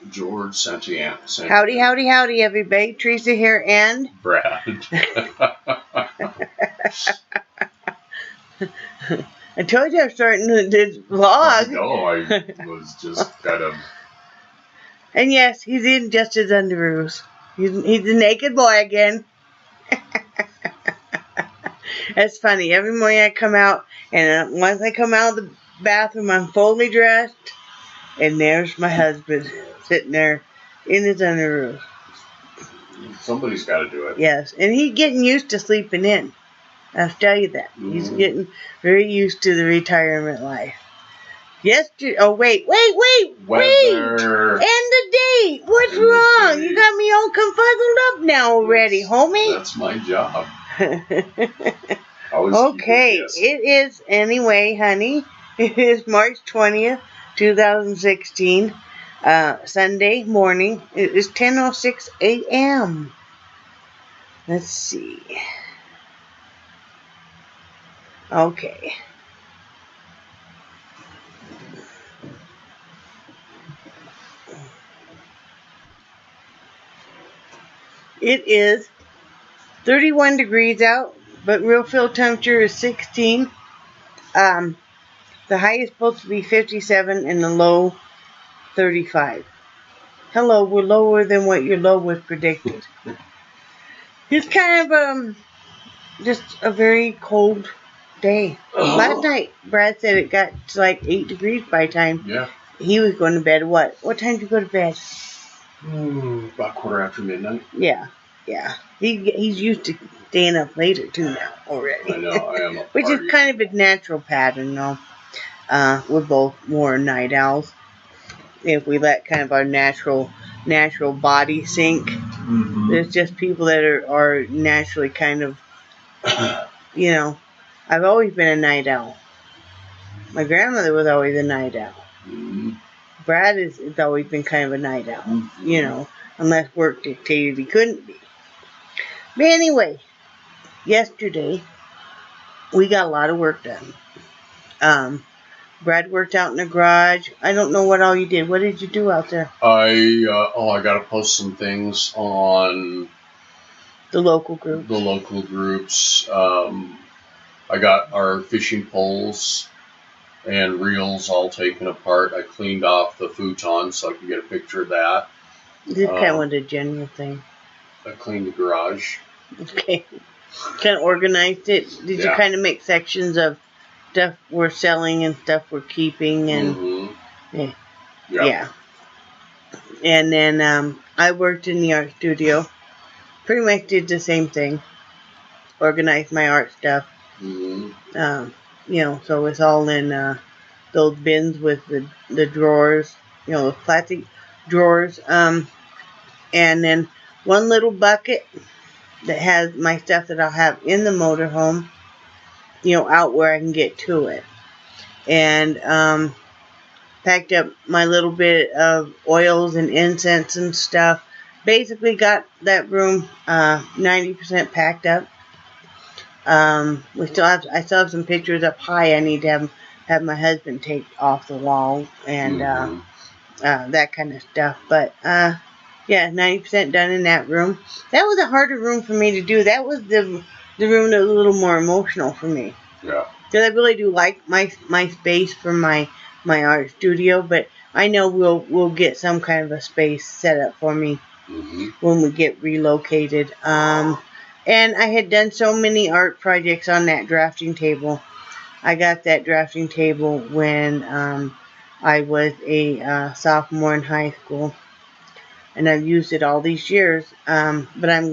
George Santian. Howdy, howdy, howdy, everybody. Teresa here and Brad. I told you I'm starting this vlog. No, I was just kind of... And yes, he's in just his underoos. He's a naked boy again. That's funny. Every morning I come out, and once I come out of the bathroom, I'm fully dressed, and there's my husband sitting there in his underoos. Somebody's got to do it. Yes, and he's getting used to sleeping in. I'll tell you that. He's getting very used to the retirement life. Yesterday, oh wait. Weather. And the date. What's wrong? You got me all confuzzled up now already, homie. That's my job. Okay, it is, anyway, honey, it is March 20th, 2016, Sunday morning. It is 10:06 a.m. Let's see. Okay. It is 31 degrees out, but real feel temperature is 16. The high is supposed to be 57 and the low 35. Hello, we're lower than what your low was predicted. It's kind of just a very cold day. Last night, Brad said it got to like 8 degrees by the time he was going to bed. What time did you go to bed? About 1:15. Yeah. He's used to staying up later too now already. I know, I am. Which is kind of a natural pattern, though. We're both more night owls. If we let kind of our natural body sink, there's just people that are naturally kind of, I've always been a night owl. My grandmother was always a night owl. Brad has always been kind of a night owl, unless work dictated he couldn't be. But anyway, yesterday, we got a lot of work done. Brad worked out in the garage. I don't know what all you did. What did you do out there? I got to post some things on the local groups. I got our fishing poles and reels all taken apart. I cleaned off the futon so I could get a picture of that. This kind of a general thing. I cleaned the garage. Okay. Kind of organized it. Did you kind of make sections of stuff we're selling and stuff we're keeping and yeah. And then I worked in the art studio. Pretty much did the same thing. Organized my art stuff. So it's all in those bins with the drawers, those plastic drawers. And then one little bucket that has my stuff that I'll have in the motorhome, out where I can get to it. And packed up my little bit of oils and incense and stuff. Basically got that room 90% packed up. I still have some pictures up high I need to have my husband take off the wall and that kind of stuff. But 90% done in that room. That was a harder room for me to do. That was the room that was a little more emotional for me. Yeah. Because I really do like my space for my art studio, but I know we'll get some kind of a space set up for me when we get relocated. And I had done so many art projects on that drafting table. I got that drafting table when I was a sophomore in high school. And I've used it all these years. But I'm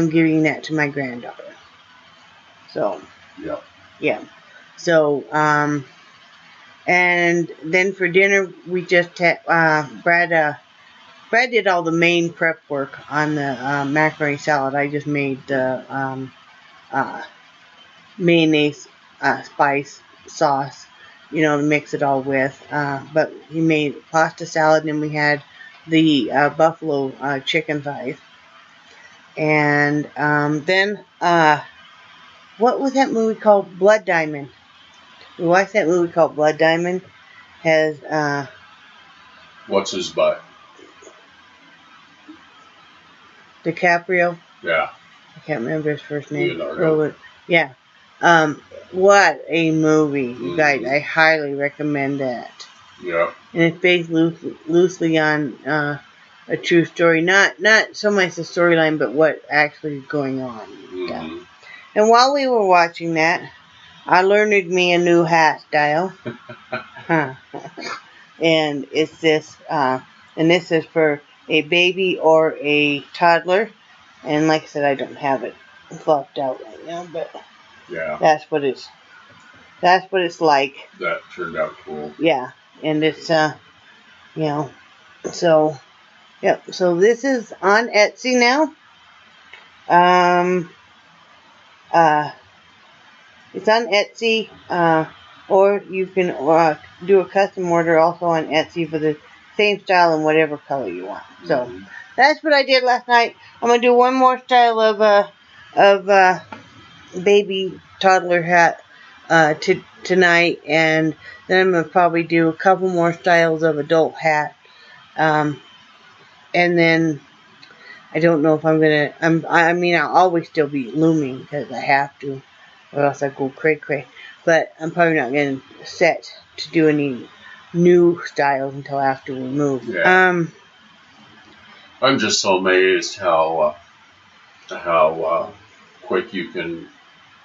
giving that to my granddaughter. So. Yeah. So, and then for dinner, we just had, Brad did all the main prep work on the macaroni salad. I just made the mayonnaise spice sauce, to mix it all with. But he made pasta salad, and we had the buffalo chicken thighs. And then, what was that movie called? Blood Diamond. We watched that movie called Blood Diamond. Has What's his butt? DiCaprio. Yeah. I can't remember his first name. Leonardo. Yeah. What a movie, you guys! I highly recommend that. Yeah. And it's based loosely on a true story, not so much the storyline, but what actually is going on. Mm-hmm. And while we were watching that, I learned me a new hat style. And it's this, and this is for a baby or a toddler. And like I said, I don't have it fluffed out right now, but yeah, that's what it's like. That turned out cool. Yeah, and it's you know, so yep. So this is on Etsy now. It's on Etsy, or you can do a custom order also on Etsy for the same style and whatever color you want. So that's what I did last night. I'm gonna do one more style of baby toddler hat tonight, and then I'm gonna probably do a couple more styles of adult hat, and then I don't know if I'm gonna. I mean, I'll always still be looming because I have to, or else I go cray. But I'm probably not gonna set to do any new styles until after we move. Yeah. I'm just so amazed how quick you can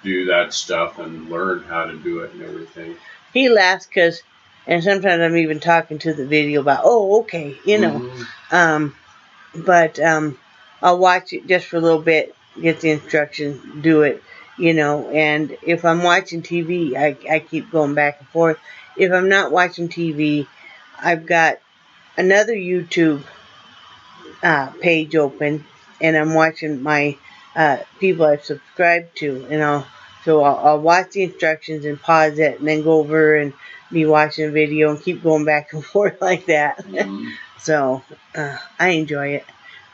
do that stuff and learn how to do it and everything. He laughs because, and sometimes I'm even talking to the video about, oh, okay, you know, but I'll watch it just for a little bit, get the instructions, do it, you know. And if I'm watching TV, I keep going back and forth. If I'm not watching TV, I've got another YouTube page open, and I'm watching my people I've subscribed to, and I'll watch the instructions and pause it, and then go over and be watching a video and keep going back and forth like that. So I enjoy it.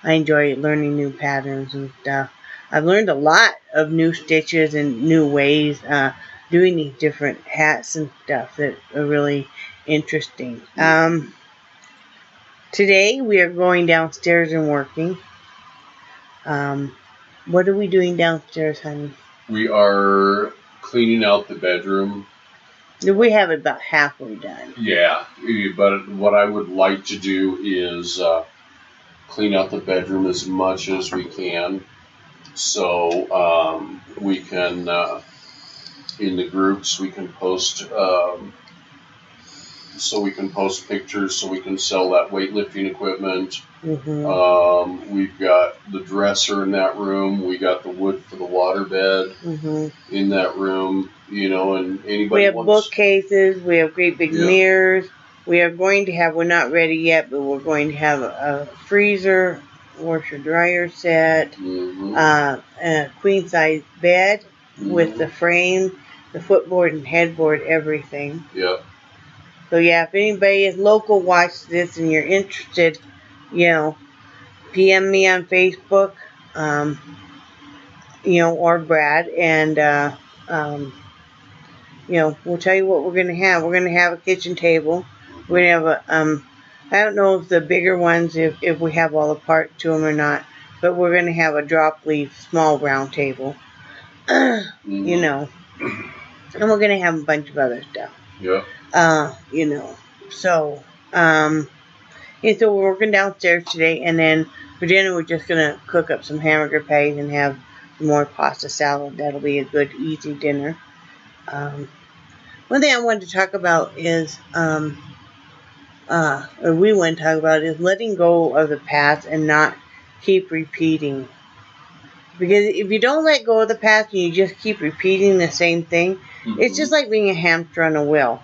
I enjoy learning new patterns and stuff. I've learned a lot of new stitches and new ways doing these different hats and stuff that are really interesting. Today we are going downstairs and working. What are we doing downstairs, honey? We are cleaning out the bedroom. We have it about halfway done. Yeah, but what I would like to do is clean out the bedroom as much as we can, so we can in the groups we can post pictures, so we can sell that weightlifting equipment. We've got the dresser in that room. We got the wood for the water bed in that room. You know, and anybody. We have bookcases. We have great big mirrors. We are going to have. We're not ready yet, but we're going to have a freezer, washer dryer set, a queen size bed with the frame, the footboard and headboard, everything. Yep. So yeah, if anybody is local, watch this and you're interested, you know, PM me on Facebook, you know, or Brad, and you know, we'll tell you what we're gonna have. We're gonna have a kitchen table. We're gonna have a I don't know if the bigger ones, if we have all the parts to them or not, but we're gonna have a drop leaf small round table. You know, and we're gonna have a bunch of other stuff. Yeah. You know, so and so we're working downstairs today, and then for dinner we're just gonna cook up some hamburger patties and have some more pasta salad. That'll be a good easy dinner. One thing I wanted to talk about is or we want to talk about is letting go of the past and not keep repeating. Because if you don't let go of the past and you just keep repeating the same thing, it's just like being a hamster on a wheel.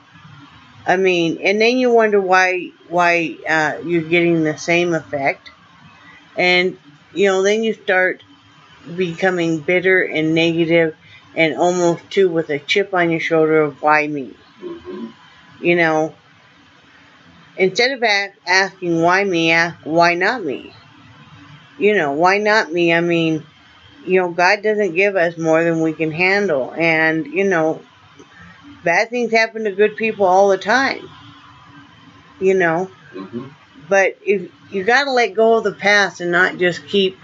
I mean, and then you wonder why you're getting the same effect. And, you know, then you start becoming bitter and negative and almost too with a chip on your shoulder of why me. You know, instead of asking why me, ask why not me. You know, why not me? I mean, you know, God doesn't give us more than we can handle. And, you know, bad things happen to good people all the time. You know. but if you got to let go of the past and not just keep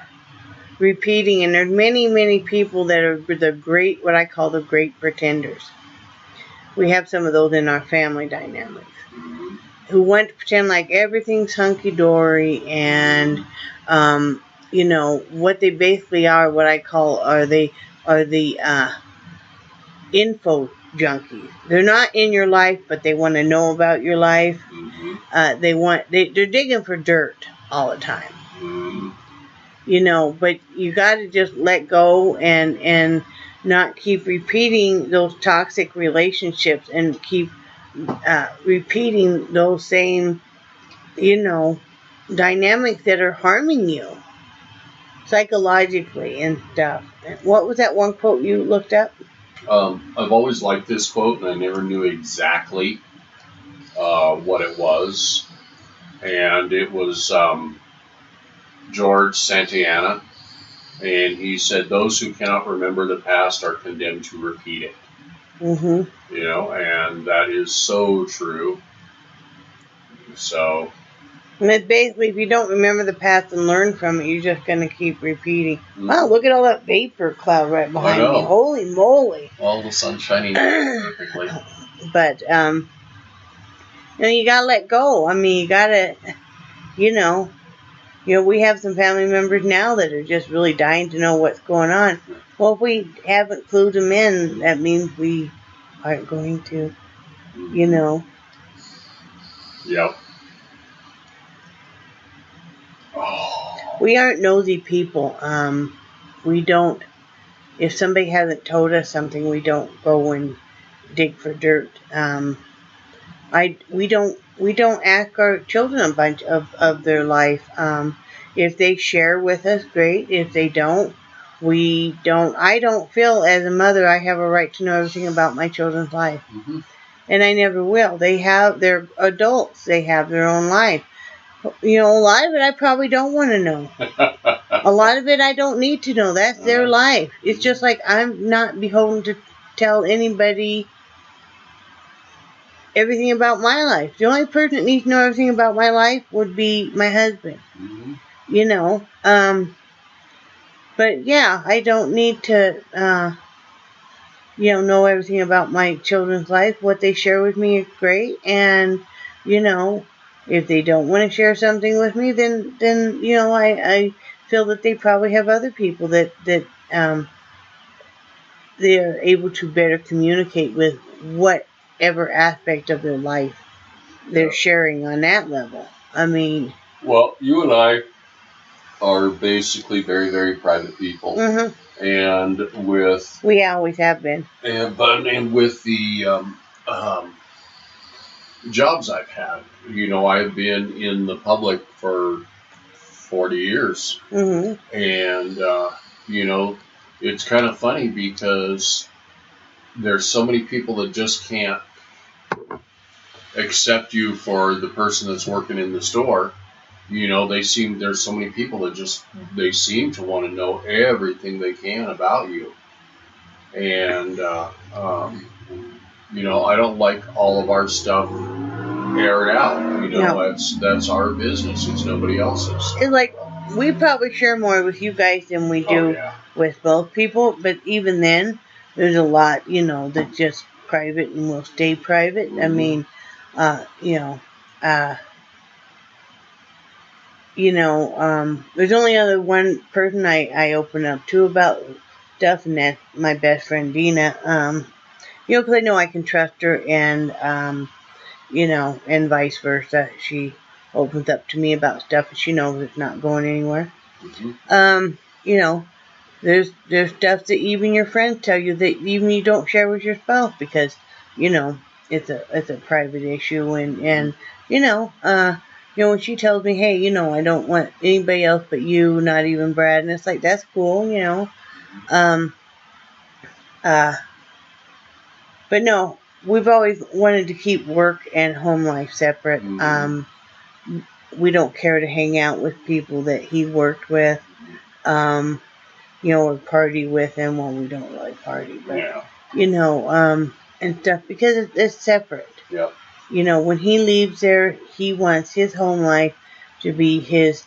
repeating. And there's many, many people that are the great, what I call the great pretenders. We have some of those in our family dynamics, who want to pretend like everything's hunky-dory, and what they basically are, what I call are the info junkies. They're not in your life, but they want to know about your life. They're digging for dirt all the time. But you got to just let go and not keep repeating those toxic relationships and keep repeating those same, dynamics that are harming you psychologically and stuff. What was that one quote you looked up? I've always liked this quote, and I never knew exactly what it was. And it was George Santayana, and he said, "Those who cannot remember the past are condemned to repeat it." And that is so true. So. And it's basically, if you don't remember the past and learn from it, you're just going to keep repeating. Wow, look at all that vapor cloud right behind me. Holy moly. All the sun shining perfectly. But, you got to let go. I mean, you got to, we have some family members now that are just really dying to know what's going on. Well, if we haven't clued them in, that means we aren't going to, Yep. We aren't nosy people. We don't, if somebody hasn't told us something, we don't go and dig for dirt. We don't ask our children a bunch of their life. If they share with us, great. If they don't, we don't. I don't feel as a mother I have a right to know everything about my children's life. And I never will. They're adults. They have their own life. A lot of it I probably don't want to know. A lot of it I don't need to know. That's their life. It's just like I'm not beholden to tell anybody everything about my life. The only person that needs to know everything about my life would be my husband. But yeah, I don't need to, know everything about my children's life. What they share with me is great. And, if they don't want to share something with me, then I feel that they probably have other people that they are able to better communicate with whatever aspect of their life they're sharing on that level. I mean... Well, you and I are basically very, very private people. And with... We always have been. And with the... jobs I've had. I've been in the public for 40 years. And, it's kind of funny because there's so many people that just can't accept you for the person that's working in the store. There's so many people that they seem to want to know everything they can about you. And, I don't like all of our stuff aired out. That's our business. It's nobody else's. It's like, we probably share more with you guys than we do with both people. But even then, there's a lot, that's just private and will stay private. I mean, there's only other one person I open up to about stuff, and that's my best friend Dina. Because I know I can trust her, and and vice versa. She opens up to me about stuff, and she knows it's not going anywhere. There's stuff that even your friends tell you that even you don't share with your spouse because, it's a private issue, and when she tells me, hey, I don't want anybody else but you, not even Brad, and it's like, that's cool, But no, we've always wanted to keep work and home life separate. We don't care to hang out with people that he worked with, or party with him. Well, we don't really party, but, and stuff, because it's separate. Yep. When he leaves there, he wants his home life to be his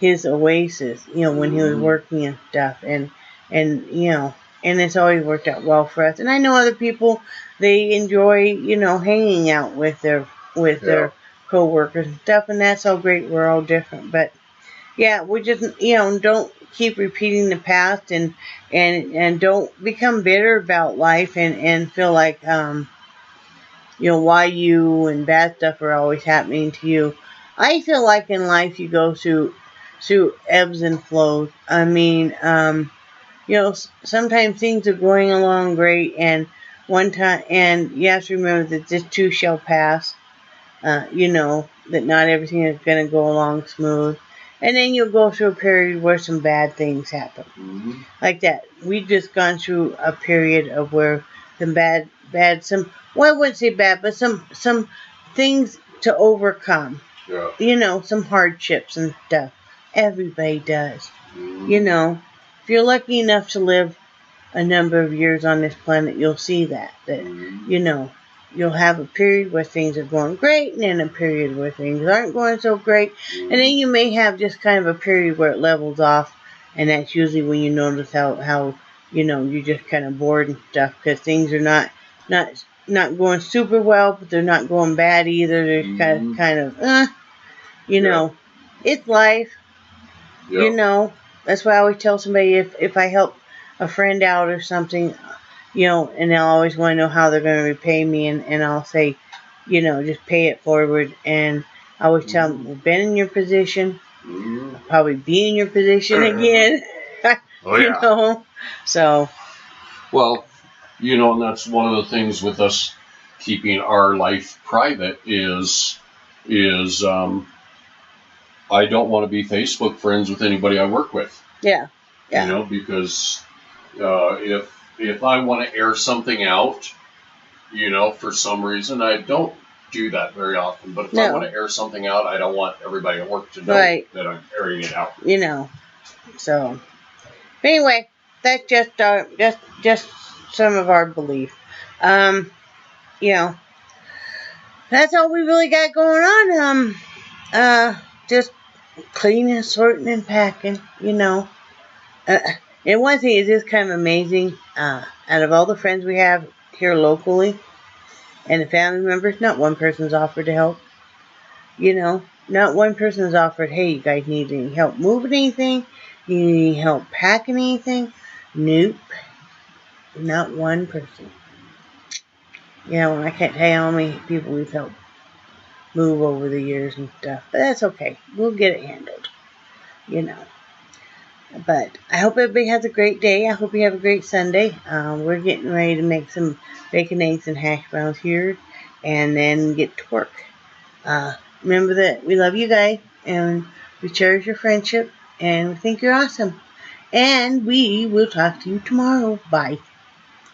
oasis, when he was working and stuff, and and it's always worked out well for us. And I know other people, they enjoy, hanging out with their co-workers and stuff, and that's all great. We're all different, but yeah, we just, don't keep repeating the past, and don't become bitter about life, and feel like, why you and bad stuff are always happening to you. I feel like in life you go through ebbs and flows. I mean, sometimes things are going along great, and one time, and you have to remember that this too shall pass. That not everything is going to go along smooth. And then you'll go through a period where some bad things happen. Mm-hmm. Like that. We've just gone through a period of where some well, I wouldn't say bad, but some things to overcome. Yeah. Some hardships and stuff. Everybody does. Mm-hmm. If you're lucky enough to live a number of years on this planet, you'll see that, Mm-hmm. You'll have a period where things are going great, and then a period where things aren't going so great. Mm-hmm. And then you may have just kind of a period where it levels off, and that's usually when you notice how you're just kind of bored and stuff, because things are not going super well, but they're not going bad either. They're Mm-hmm. kind of, it's life. Yeah. That's why I always tell somebody, if I help a friend out or something, and they'll always want to know how they're going to repay me, and I'll say, just pay it forward. And I always tell them, we've been in your position, Mm-hmm. I'll probably be in your position again. Oh yeah. So. Well, and that's one of the things with us keeping our life private is I don't want to be Facebook friends with anybody I work with. Yeah. Yeah. Because if I want to air something out, for some reason, I don't do that very often. But if I want to air something out, I don't want everybody at work to know that I'm airing it out. So. But anyway, that's just some of our belief. That's all we really got going on. Just cleaning, sorting, and packing. And one thing is just kind of amazing. Out of all the friends we have here locally, and the family members, not one person's offered to help. Not one person has offered, hey, you guys need any help moving anything? You need any help packing anything? Nope. Not one person. I can't tell you how many people we've helped move over the years and stuff. But that's okay. We'll get it handled. But I hope everybody has a great day. I hope you have a great Sunday. We're getting ready to make some bacon, eggs, and hash browns here, and then get to work. Remember that we love you guys, and we cherish your friendship, and we think you're awesome. And we will talk to you tomorrow. Bye.